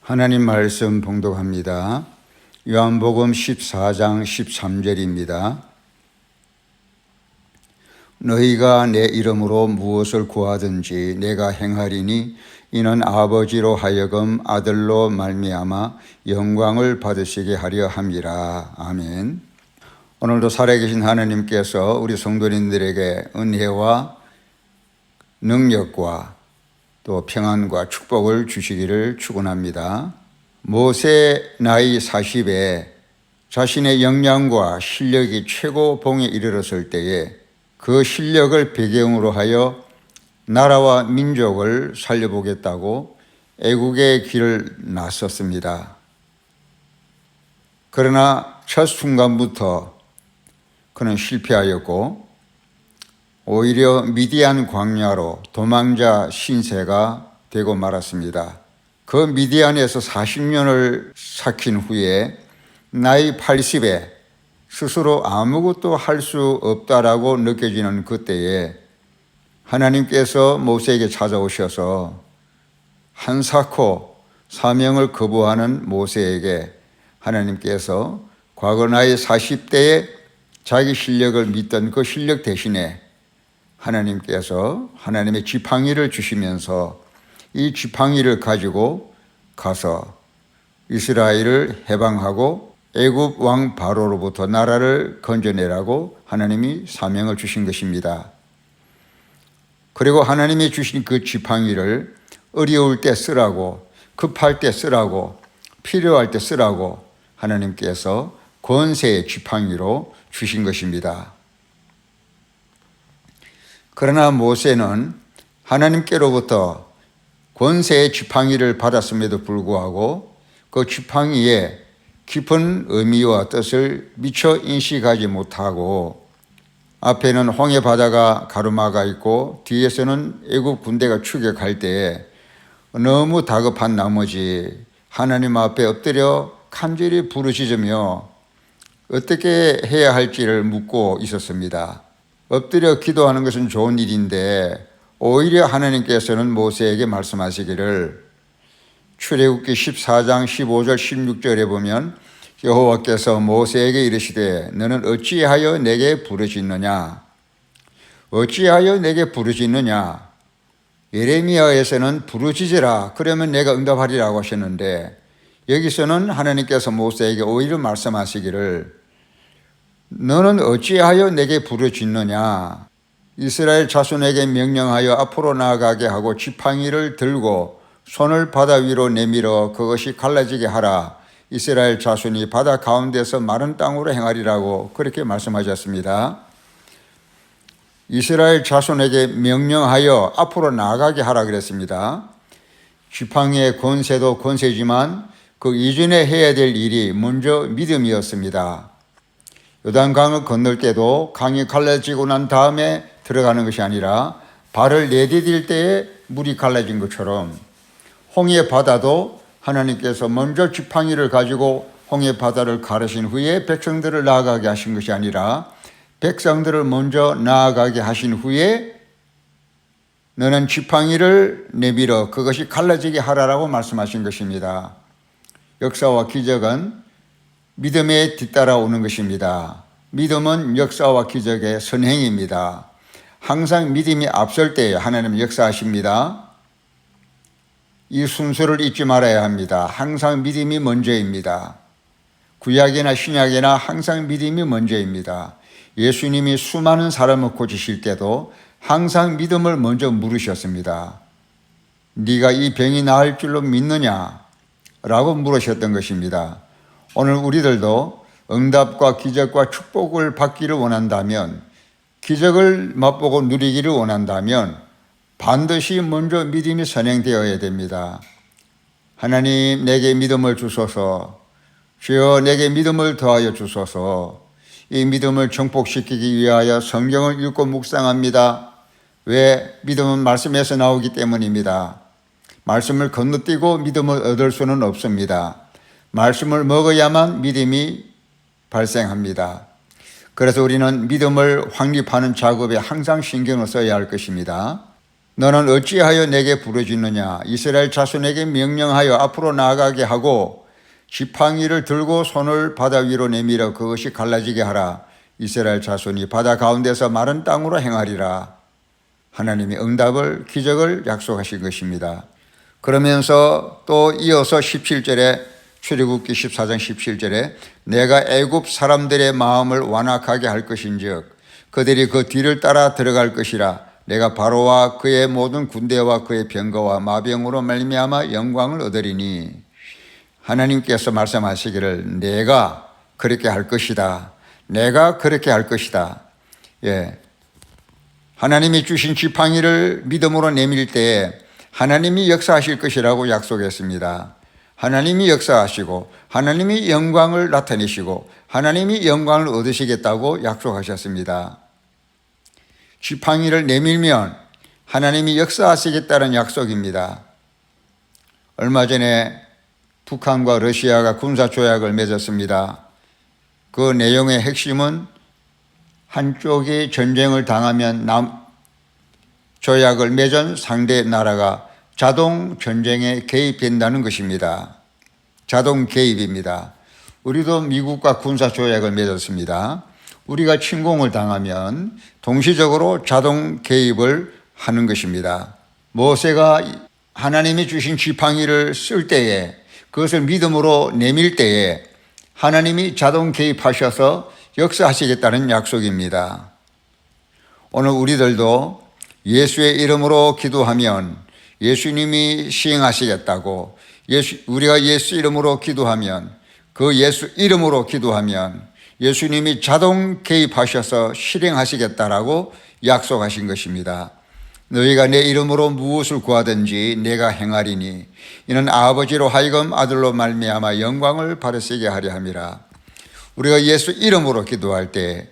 하나님 말씀 봉독합니다. 요한복음 14장 13절입니다. 너희가 내 이름으로 무엇을 구하든지 내가 행하리니 이는 아버지로 하여금 아들로 말미암아 영광을 받으시게 하려 함이라. 아멘. 오늘도 살아계신 하나님께서 우리 성도님들에게 은혜와 능력과 또 평안과 축복을 주시기를 축원합니다. 모세 나이 40에 자신의 역량과 실력이 최고봉에 이르렀을 때에 그 실력을 배경으로 하여 나라와 민족을 살려보겠다고 애국의 길을 나섰습니다. 그러나 첫 순간부터 그는 실패하였고 오히려 미디안 광야로 도망자 신세가 되고 말았습니다. 그 미디안에서 40년을 삭힌 후에 나이 80에 스스로 아무것도 할 수 없다라고 느껴지는 그때에 하나님께서 모세에게 찾아오셔서 한사코 사명을 거부하는 모세에게 하나님께서 과거 나이 40대에 자기 실력을 믿던 그 실력 대신에 하나님께서 하나님의 지팡이를 주시면서 이 지팡이를 가지고 가서 이스라엘을 해방하고 애굽 왕 바로로부터 나라를 건져내라고 하나님이 사명을 주신 것입니다. 그리고 하나님이 주신 그 지팡이를 어려울 때 쓰라고, 급할 때 쓰라고, 필요할 때 쓰라고 하나님께서 권세의 지팡이로 주신 것입니다. 그러나 모세는 하나님께로부터 권세의 지팡이를 받았음에도 불구하고 그 지팡이의 깊은 의미와 뜻을 미처 인식하지 못하고 앞에는 홍해 바다가 가로막아 있고 뒤에서는 애굽 군대가 추격할 때에 너무 다급한 나머지 하나님 앞에 엎드려 간절히 부르짖으며 어떻게 해야 할지를 묻고 있었습니다. 엎드려 기도하는 것은 좋은 일인데 오히려 하나님께서는 모세에게 말씀하시기를 출애굽기 14장 15절 16절에 보면 여호와께서 모세에게 이르시되 너는 어찌하여 내게 부르짖느냐? 어찌하여 내게 부르짖느냐? 예레미야에서는 부르짖으라 그러면 내가 응답하리라고 하셨는데 여기서는 하나님께서 모세에게 오히려 말씀하시기를 너는 어찌하여 내게 부르짖느냐? 이스라엘 자손에게 명령하여 앞으로 나아가게 하고 지팡이를 들고 손을 바다 위로 내밀어 그것이 갈라지게 하라. 이스라엘 자손이 바다 가운데서 마른 땅으로 행하리라고 그렇게 말씀하셨습니다. 이스라엘 자손에게 명령하여 앞으로 나아가게 하라 그랬습니다. 지팡이의 권세도 권세지만 그 이전에 해야 될 일이 먼저 믿음이었습니다. 요단강을 건널 때도 강이 갈라지고 난 다음에 들어가는 것이 아니라 발을 내디딜 때에 물이 갈라진 것처럼 홍해 바다도 하나님께서 먼저 지팡이를 가지고 홍해 바다를 가르신 후에 백성들을 나아가게 하신 것이 아니라 백성들을 먼저 나아가게 하신 후에 너는 지팡이를 내밀어 그것이 갈라지게 하라라고 말씀하신 것입니다. 역사와 기적은 믿음에 뒤따라오는 것입니다. 믿음은 역사와 기적의 선행입니다. 항상 믿음이 앞설 때 하나님은 역사하십니다. 이 순서를 잊지 말아야 합니다. 항상 믿음이 먼저입니다. 구약이나 신약이나 항상 믿음이 먼저입니다. 예수님이 수많은 사람을 고치실 때도 항상 믿음을 먼저 물으셨습니다. 네가 이 병이 나을 줄로 믿느냐? 라고 물으셨던 것입니다. 오늘 우리들도 응답과 기적과 축복을 받기를 원한다면, 기적을 맛보고 누리기를 원한다면 반드시 먼저 믿음이 선행되어야 됩니다. 하나님 내게 믿음을 주소서. 주여 내게 믿음을 더하여 주소서. 이 믿음을 정복시키기 위하여 성경을 읽고 묵상합니다. 왜? 믿음은 말씀에서 나오기 때문입니다. 말씀을 건너뛰고 믿음을 얻을 수는 없습니다. 말씀을 먹어야만 믿음이 발생합니다. 그래서 우리는 믿음을 확립하는 작업에 항상 신경을 써야 할 것입니다. 너는 어찌하여 내게 부르짖느냐? 이스라엘 자손에게 명령하여 앞으로 나아가게 하고 지팡이를 들고 손을 바다 위로 내밀어 그것이 갈라지게 하라. 이스라엘 자손이 바다 가운데서 마른 땅으로 행하리라. 하나님이 응답을, 기적을 약속하신 것입니다. 그러면서 또 이어서 17절에 출애굽기 14장 17절에 내가 애굽 사람들의 마음을 완악하게 할 것인즉 그들이 그 뒤를 따라 들어갈 것이라. 내가 바로와 그의 모든 군대와 그의 병거와 마병으로 말미암아 영광을 얻으리니. 하나님께서 말씀하시기를 내가 그렇게 할 것이다. 내가 그렇게 할 것이다. 예. 하나님이 주신 지팡이를 믿음으로 내밀 때에 하나님이 역사하실 것이라고 약속했습니다. 하나님이 역사하시고 하나님이 영광을 나타내시고 하나님이 영광을 얻으시겠다고 약속하셨습니다. 지팡이를 내밀면 하나님이 역사하시겠다는 약속입니다. 얼마 전에 북한과 러시아가 군사 조약을 맺었습니다. 그 내용의 핵심은 한쪽이 전쟁을 당하면 조약을 맺은 상대 나라가 자동 전쟁에 개입된다는 것입니다. 자동 개입입니다. 우리도 미국과 군사 조약을 맺었습니다. 우리가 침공을 당하면 동시적으로 자동 개입을 하는 것입니다. 모세가 하나님이 주신 지팡이를 쓸 때에 그것을 믿음으로 내밀 때에 하나님이 자동 개입하셔서 역사하시겠다는 약속입니다. 오늘 우리들도 예수의 이름으로 기도하면 예수님이 시행하시겠다고, 우리가 예수 이름으로 기도하면, 그 예수 이름으로 기도하면 예수님이 자동 개입하셔서 실행하시겠다라고 약속하신 것입니다. 너희가 내 이름으로 무엇을 구하든지 내가 행하리니 이는 아버지로 하여금 아들로 말미암아 영광을 받으시게 하려 함이라. 우리가 예수 이름으로 기도할 때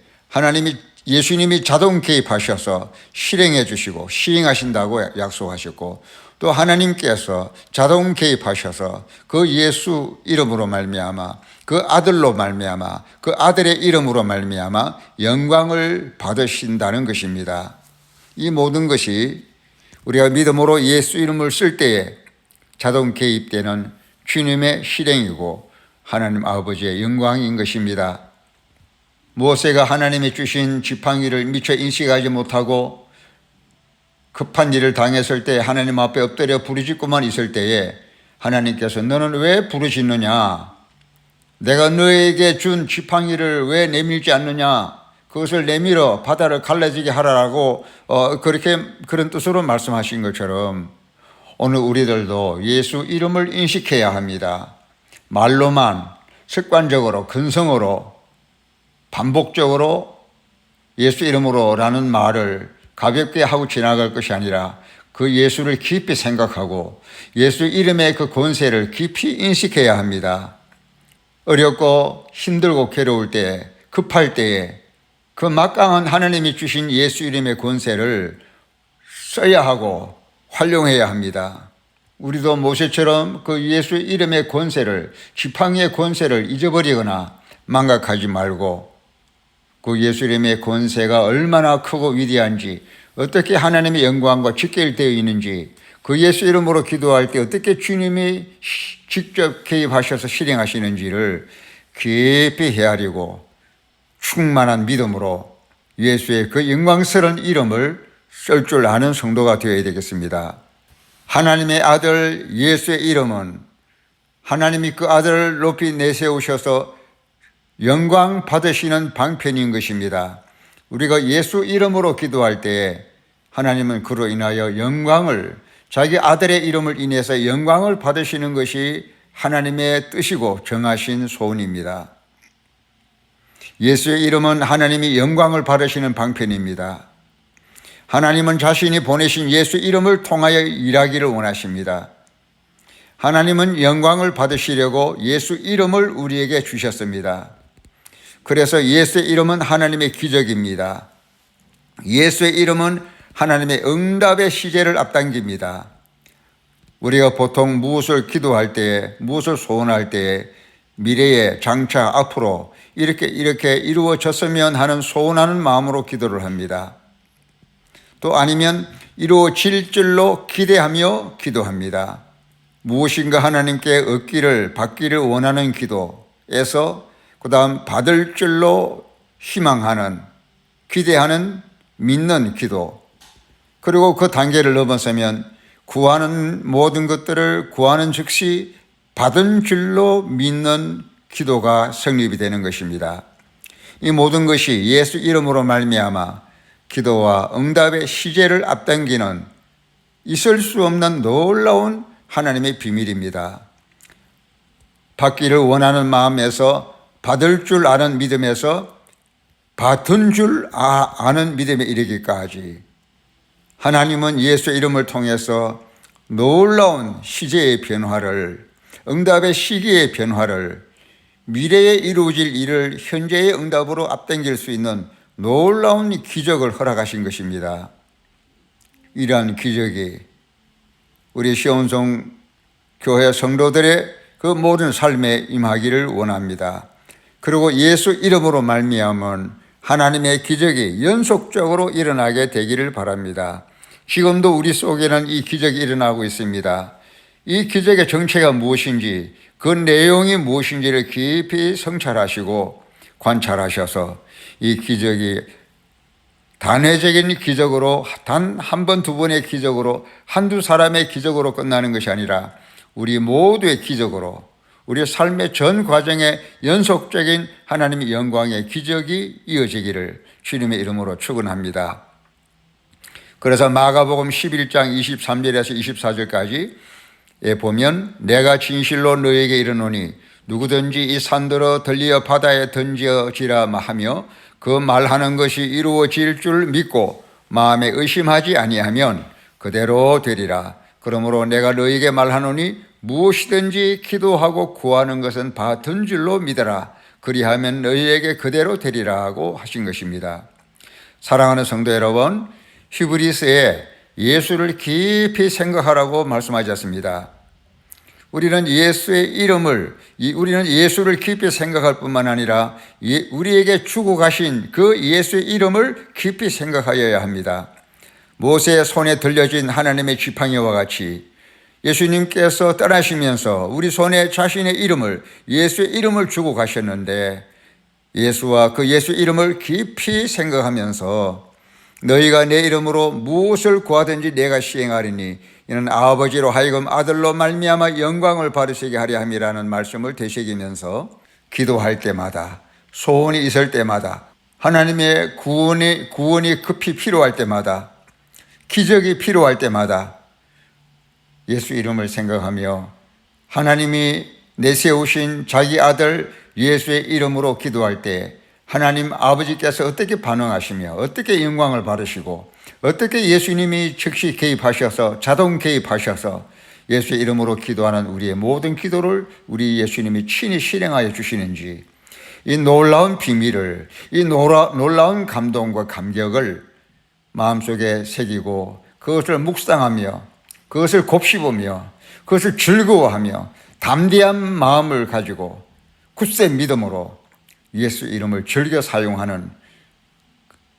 예수님이 자동 개입하셔서 실행해 주시고 시행하신다고 약속하셨고, 또 하나님께서 자동 개입하셔서 그 예수 이름으로 말미암아 그 아들로 말미암아 그 아들의 이름으로 말미암아 영광을 받으신다는 것입니다. 이 모든 것이 우리가 믿음으로 예수 이름을 쓸 때에 자동 개입되는 주님의 실행이고 하나님 아버지의 영광인 것입니다. 모세가 하나님이 주신 지팡이를 미처 인식하지 못하고 급한 일을 당했을 때 하나님 앞에 엎드려 부르짖고만 있을 때에 하나님께서 너는 왜 부르짖느냐? 내가 너에게 준 지팡이를 왜 내밀지 않느냐? 그것을 내밀어 바다를 갈라지게 하라고 그런 뜻으로 말씀하신 것처럼 오늘 우리들도 예수 이름을 인식해야 합니다. 말로만 습관적으로 근성으로 반복적으로 예수 이름으로라는 말을 가볍게 하고 지나갈 것이 아니라 그 예수를 깊이 생각하고 예수 이름의 그 권세를 깊이 인식해야 합니다. 어렵고 힘들고 괴로울 때, 급할 때에 그 막강한 하나님이 주신 예수 이름의 권세를 써야 하고 활용해야 합니다. 우리도 모세처럼 그 예수 이름의 권세를, 지팡이의 권세를 잊어버리거나 망각하지 말고 그 예수 이름의 권세가 얼마나 크고 위대한지, 어떻게 하나님의 영광과 직결되어 있는지, 그 예수 이름으로 기도할 때 어떻게 주님이 직접 개입하셔서 실행하시는지를 깊이 헤아리고 충만한 믿음으로 예수의 그 영광스러운 이름을 쓸 줄 아는 성도가 되어야 되겠습니다. 하나님의 아들 예수의 이름은 하나님이 그 아들을 높이 내세우셔서 영광 받으시는 방편인 것입니다. 우리가 예수 이름으로 기도할 때에 하나님은 그로 인하여 영광을, 자기 아들의 이름을 인해서 영광을 받으시는 것이 하나님의 뜻이고 정하신 소원입니다. 예수의 이름은 하나님이 영광을 받으시는 방편입니다. 하나님은 자신이 보내신 예수 이름을 통하여 일하기를 원하십니다. 하나님은 영광을 받으시려고 예수 이름을 우리에게 주셨습니다. 그래서 예수의 이름은 하나님의 기적입니다. 예수의 이름은 하나님의 응답의 시제를 앞당깁니다. 우리가 보통 무엇을 기도할 때에, 무엇을 소원할 때에 미래에 장차 앞으로 이렇게 이루어졌으면 하는 소원하는 마음으로 기도를 합니다. 또 아니면 이루어질 줄로 기대하며 기도합니다. 무엇인가 하나님께 얻기를 받기를 원하는 기도에서 그 다음 받을 줄로 희망하는 기대하는 믿는 기도, 그리고 그 단계를 넘어서면 구하는 모든 것들을 구하는 즉시 받은 줄로 믿는 기도가 성립이 되는 것입니다. 이 모든 것이 예수 이름으로 말미암아 기도와 응답의 시제를 앞당기는 있을 수 없는 놀라운 하나님의 비밀입니다. 받기를 원하는 마음에서 받을 줄 아는 믿음에서 받은 줄 아는 믿음에 이르기까지 하나님은 예수의 이름을 통해서 놀라운 시제의 변화를, 응답의 시기의 변화를, 미래에 이루어질 일을 현재의 응답으로 앞당길 수 있는 놀라운 기적을 허락하신 것입니다. 이러한 기적이 우리 시온성 교회 성도들의 그 모든 삶에 임하기를 원합니다. 그리고 예수 이름으로 말미암은 하나님의 기적이 연속적으로 일어나게 되기를 바랍니다. 지금도 우리 속에는 이 기적이 일어나고 있습니다. 이 기적의 정체가 무엇인지, 그 내용이 무엇인지를 깊이 성찰하시고 관찰하셔서 이 기적이 단회적인 기적으로, 단 한 번, 두 번의 기적으로, 한두 사람의 기적으로 끝나는 것이 아니라 우리 모두의 기적으로, 우리 삶의 전 과정에 연속적인 하나님의 영광의 기적이 이어지기를 주님의 이름으로 축원합니다. 그래서 마가복음 11장 23절에서 24절까지 보면 내가 진실로 너에게 이르노니 누구든지 이 산더러 들리어 바다에 던져지라 하며 그 말하는 것이 이루어질 줄 믿고 마음에 의심하지 아니하면 그대로 되리라. 그러므로 내가 너에게 말하노니 무엇이든지 기도하고 구하는 것은 받은 줄로 믿어라. 그리하면 너희에게 그대로 되리라고 하신 것입니다. 사랑하는 성도 여러분, 히브리서에 예수를 깊이 생각하라고 말씀하셨습니다. 우리는 예수를 깊이 생각할 뿐만 아니라 우리에게 주고 가신 그 예수의 이름을 깊이 생각하여야 합니다. 모세의 손에 들려진 하나님의 지팡이와 같이 예수님께서 떠나시면서 우리 손에 자신의 이름을, 예수의 이름을 주고 가셨는데 예수와 그 예수 이름을 깊이 생각하면서 너희가 내 이름으로 무엇을 구하든지 내가 시행하리니 이는 아버지로 하여금 아들로 말미암아 영광을 받으시게 하려 함이라는 말씀을 되새기면서 기도할 때마다, 소원이 있을 때마다, 하나님의 구원이 급히 필요할 때마다, 기적이 필요할 때마다 예수 이름을 생각하며 하나님이 내세우신 자기 아들 예수의 이름으로 기도할 때 하나님 아버지께서 어떻게 반응하시며 어떻게 영광을 받으시고 어떻게 예수님이 즉시 개입하셔서 자동 개입하셔서 예수의 이름으로 기도하는 우리의 모든 기도를 우리 예수님이 친히 실행하여 주시는지, 이 놀라운 비밀을, 이 놀라운 감동과 감격을 마음속에 새기고 그것을 묵상하며 그것을 곱씹으며 그것을 즐거워하며 담대한 마음을 가지고 굳센 믿음으로 예수 이름을 즐겨 사용하는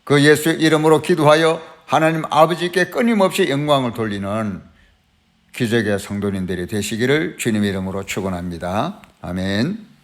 그 예수의 이름으로 기도하여 하나님 아버지께 끊임없이 영광을 돌리는 기적의 성도님들이 되시기를 주님의 이름으로 축원합니다. 아멘.